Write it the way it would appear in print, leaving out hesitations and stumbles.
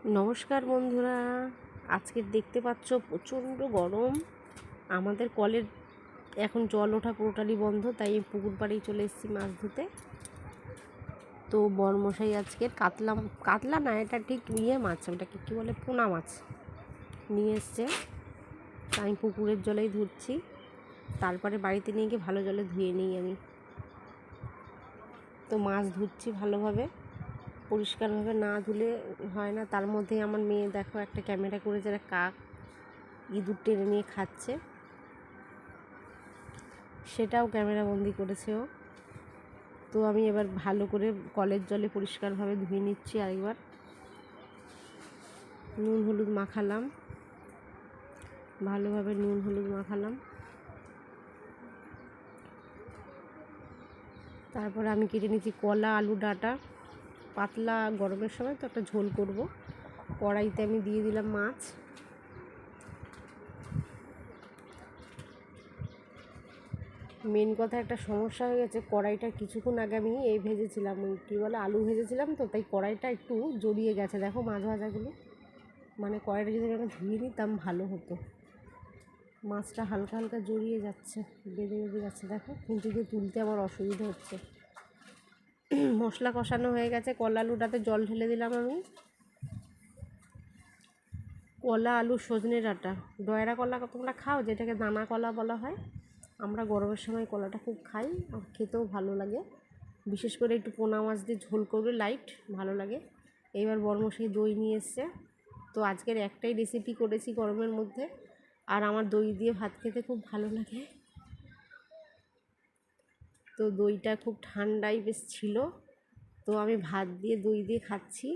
নমস্কার বন্ধুরা, আজকে দেখতে পাচ্ছ প্রচণ্ড গরম। আমাদের কলের এখন জল ওঠা পুরোটাই বন্ধ, তাই পুকুর পাড়েই চলে এসেছি মাছ ধুতে। তো বরমশাই আজকে কাতলা না, এটা ঠিক মাছ, ওটাকে কী বলে, পোনা মাছ নিয়ে এসছে। আমি পুকুরের জলেই ধুচ্ছি, তারপরে বাড়িতে নিয়ে গিয়ে ভালো জলে ধুয়ে নিই আমি। তো মাছ ধুচ্ছি ভালোভাবে, পরিষ্কারভাবে না ধুলে হয় না। তার মধ্যে আমার মেয়ে দেখো একটা ক্যামেরা করেছে, একটা কাক ইঁদুর টেনে নিয়ে খাচ্ছে, সেটাও ক্যামেরা বন্দি করেছে ও। তো আমি এবার ভালো করে কলের জলে পরিষ্কারভাবে ধুয়ে নিচ্ছি। আরেকবার নুন হলুদ মাখালাম, ভালোভাবে নুন হলুদ মাখালাম। তারপরে আমি কেটে নিচ্ছি কলা, আলু ডাঁটা। পাতলা গরমের সময় তো একটা ঝোল করব। কড়াইতে আমি দিয়ে দিলাম মাছ। মেন কথা, একটা সমস্যা হয়ে গেছে, কড়াইটা কিছুক্ষণ আগে আমি ভেজেছিলাম, কী বলে, আলু ভেজেছিলাম, তো তাই কড়াইটা একটু জড়িয়ে গেছে। দেখো মাছ ভাজাগুলো, মানে কড়াইটা যদি আমি ধুয়ে নিতাম ভালো হতো। মাছটা হালকা হালকা জড়িয়ে যাচ্ছে, বেঁধে যাচ্ছে দেখো, কিন্তু তুলতে আমার অসুবিধা হচ্ছে। মশলা কষানো হয়ে গেছে, কলা আলুটাতে জল ঢেলে দিলাম আমি। কলা, আলু, সজনে ডাঁটা, ডয়রা কলা তোমরা খাও, যেটাকে দানা কলা বলা হয়। আমরা গরমের সময় কলাটা খুব খাই, আর খেতেও ভালো লাগে। বিশেষ করে একটু পোনা মাছ দিয়ে ঝোল করলে লাইট ভালো লাগে। এইবার বরমশাই দই নিয়ে এসছে। তো আজকের একটাই রেসিপি করেছি গরমের মধ্যে, আর আমার দই দিয়ে ভাত খেতে খুব ভালো লাগে। তো দইটা খুব ঠান্ডাই বেশ ছিল, তো আমি ভাত দিয়ে দই দিয়ে খাচ্ছি।